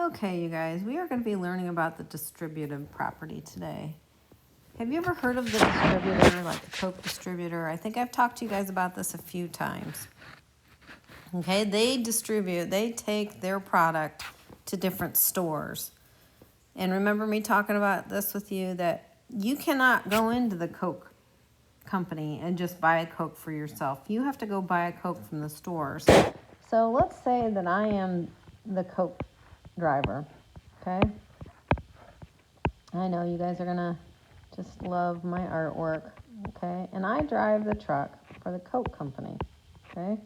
Okay, you guys, we are going to be learning about the distributive property today. Have you ever heard of the distributor, like the Coke distributor? I think I've talked to you guys about this a few times. Okay, they take their product to different stores. And remember me talking about this with you, that you cannot go into the Coke company and just buy a Coke for yourself. You have to go buy a Coke from the stores. So let's say that I am the Coke driver, okay? I know you guys are gonna just love my artwork, okay? And I drive the truck for the Coke company, okay?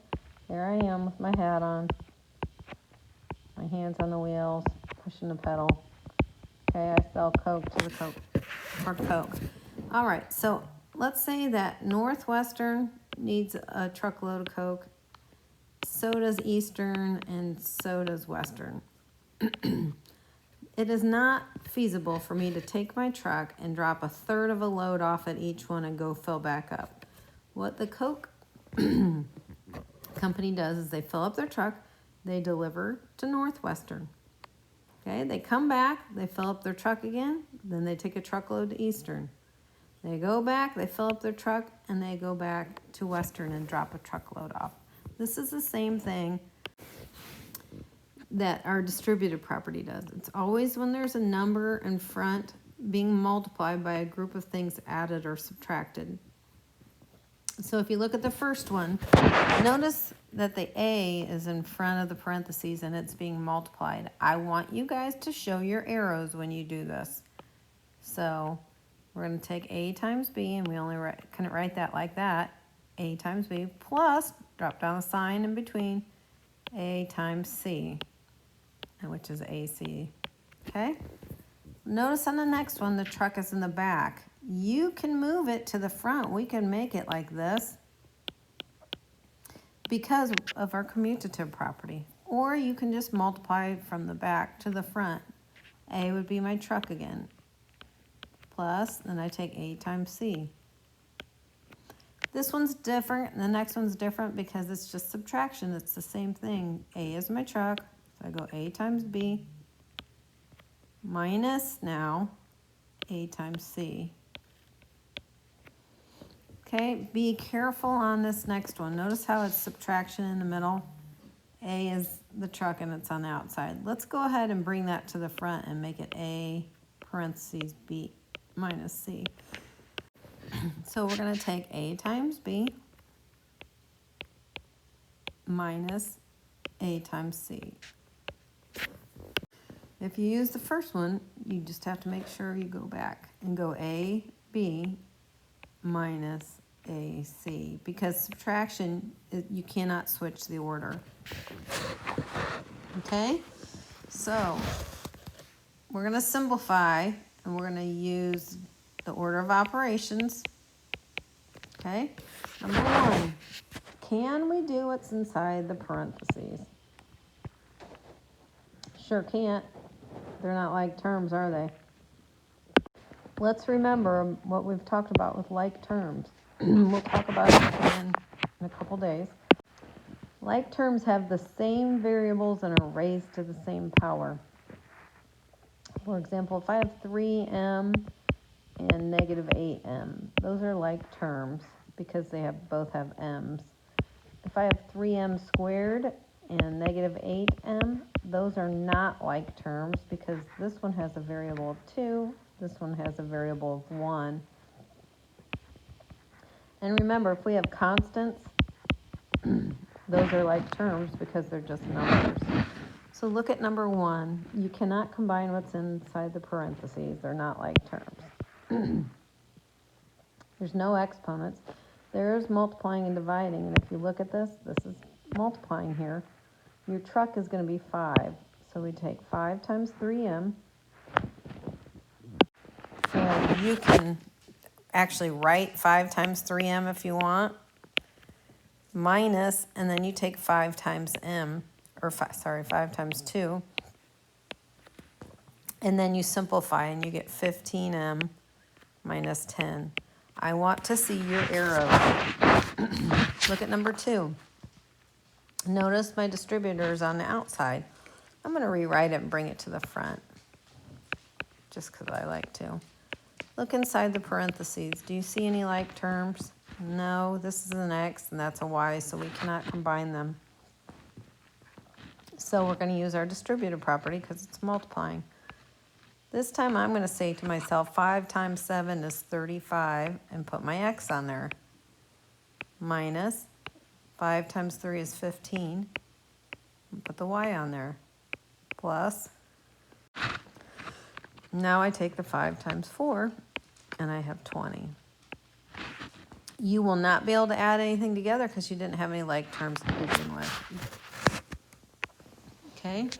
Here I am with my hat on, my hands on the wheels, pushing the pedal. Okay, I sell Coke to the Coke. All right, so let's say that Northwestern needs a truckload of Coke, so does Eastern, and so does Western. It is not feasible for me to take my truck and drop a third of a load off at each one and go fill back up. What the Coke company does is they fill up their truck, they deliver to Northwestern. Okay, they come back, they fill up their truck again, then they take a truckload to Eastern. They go back, they fill up their truck, and they go back to Western and drop a truckload off. This is the same thing that our distributed property does. It's always when there's a number in front being multiplied by a group of things added or subtracted. So if you look at the first one, notice that the A is in front of the parentheses and it's being multiplied. I want you guys to show your arrows when you do this. So we're going to take A times B, and we only can write that like that. A times B plus, drop down a sign in between, A times C, which is AC. Okay? Notice on the next one, the truck is in the back. You can move it to the front. We can make it like this because of our commutative property. Or you can just multiply from the back to the front. A would be my truck again. Plus, then I take A times C. This one's different, and the next one's different because it's just subtraction. It's the same thing. A is my truck, so I go A times B minus now A times C. Okay, be careful on this next one. Notice how it's subtraction in the middle. A is the truck and it's on the outside. Let's go ahead and bring that to the front and make it A parentheses B minus C. So we're going to take A times B minus A times C. If you use the first one, you just have to make sure you go back and go A, B minus AC, because subtraction, you cannot switch the order. Okay, so we're going to simplify, and we're going to use the order of operations. Okay, number one, can we do what's inside the parentheses? Sure can't. They're not like terms, are they? Let's remember what we've talked about with like terms. We'll talk about it again in a couple days. Like terms have the same variables and are raised to the same power. For example, if I have 3m and negative 8m, those are like terms because they both have m's. If I have 3m squared and negative 8m, those are not like terms because this one has a variable of 2, this one has a variable of 1. And remember, if we have constants, those are like terms because they're just numbers. So look at number 1. You cannot combine what's inside the parentheses. They're not like terms. There's no exponents. There's multiplying and dividing. And if you look at this, this is multiplying here. Your truck is going to be 5. So we take 5 times 3m. So you can actually write 5 times 3m if you want, minus, and then you take 5 times m, or 5 times 2, and then you simplify and you get 15m minus 10. I want to see your arrows. Look at number 2. Notice my distributor is on the outside. I'm going to rewrite it and bring it to the front, just because I like to. Look inside the parentheses. Do you see any like terms? No, this is an X and that's a Y, so we cannot combine them. So we're going to use our distributive property because it's multiplying. This time I'm going to say to myself, 5 times 7 is 35, and put my X on there. Minus 5 times 3 is 15. And put the Y on there. Plus, now I take the 5 times 4, and I have 20. You will not be able to add anything together because you didn't have any like terms to begin with. Okay?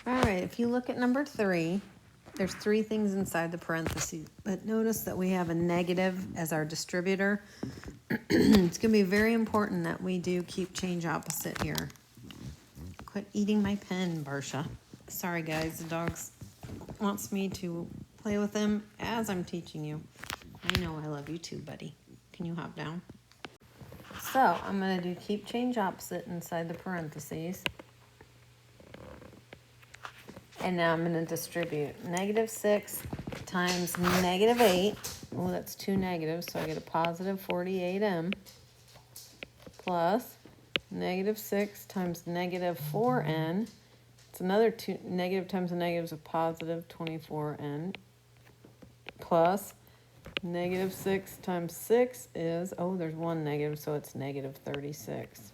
All right, if you look at number 3, there's 3 things inside the parentheses. But notice that we have a negative as our distributor. It's going to be very important that we do keep change opposite here. Quit eating my pen, Barsha. Sorry, guys. The dog wants me to play with him as I'm teaching you. I know I love you too, buddy. Can you hop down? So I'm going to do keep change opposite inside the parentheses. And now I'm going to distribute negative 6 times negative 8. Oh, that's 2 negatives, so I get a positive 48m. Plus negative 6 times negative 4n. It's another 2 negative times a negative is a positive 24n. Plus negative 6 times 6 is, oh, there's 1 negative, so it's negative 36.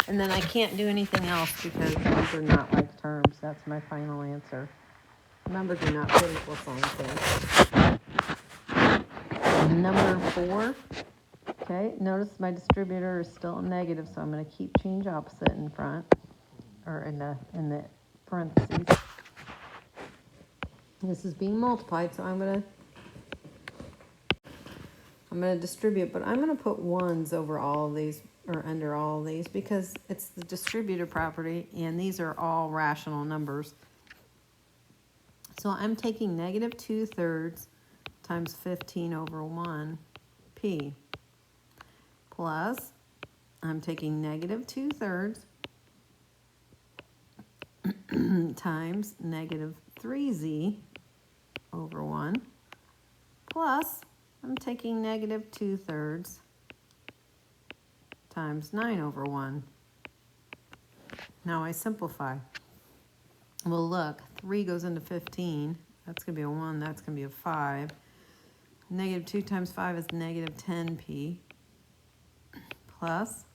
And then I can't do anything else because these are not like terms. That's my final answer. Remember, do not put equal signs in. Number 4. Okay, notice my distributor is still a negative, so I'm going to keep change opposite in front, or in the parentheses. This is being multiplied, so I'm going to distribute, but I'm going to put 1s over all of these, or under all of these, because it's the distributive property, and these are all rational numbers. So I'm taking negative 2/3 times 15 over 1p, plus I'm taking negative 2/3 times negative 3z over 1, plus I'm taking negative 2/3 times 9 over 1. Now I simplify. Well, look, 3 goes into 15. That's going to be a 1. That's going to be a 5. Negative 2 times 5 is negative 10p. Plus,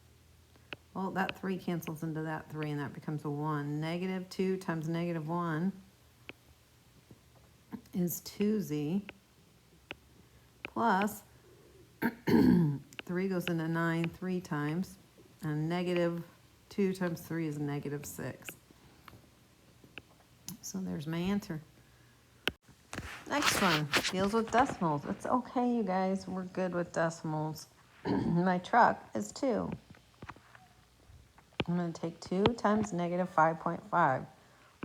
well, that 3 cancels into that 3, and that becomes a 1. Negative 2 times negative 1 is 2z. Plus, 3 goes into 9 3 times, and negative 2 times 3 is negative 6. So there's my answer. Next one deals with decimals. It's okay, you guys. We're good with decimals. My truck is 2. I'm going to take 2 times negative 5.5.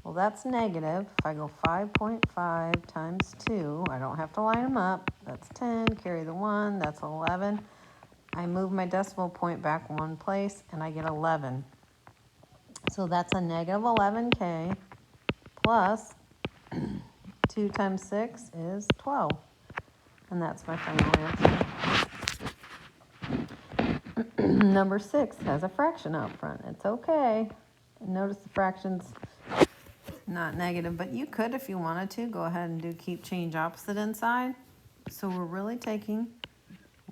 Well, that's negative. If I go 5.5 times 2, I don't have to line them up. That's 10. Carry the 1. That's 11. I move my decimal point back 1 place, and I get 11. So that's a negative 11k. Plus 2 times 6 is 12. And that's my final answer. Number 6 has a fraction out front. It's okay. Notice the fraction's not negative, but you could, if you wanted to, go ahead and do keep change opposite inside. So we're really taking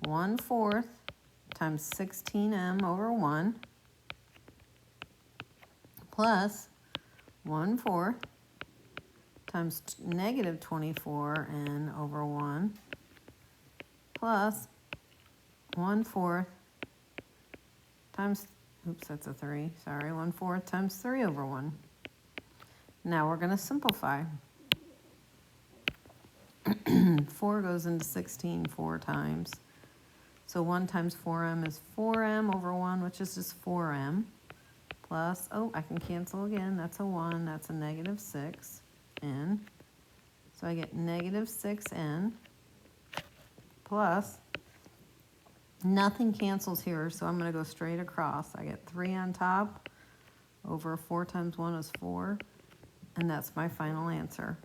1/4 times 16m over 1 plus 1/4 times negative 24n over 1 plus 1/4 times, oops, that's a 3, sorry, 1/4 times 3 over 1. Now we're going to simplify. 4 goes into 16 4 times. So 1 times 4m is 4m over 1, which is just 4m. Plus, oh, I can cancel again. That's a 1. That's a negative 6n. So I get negative 6n plus, nothing cancels here, so I'm going to go straight across. I get 3 on top over 4 times 1 is 4. And that's my final answer.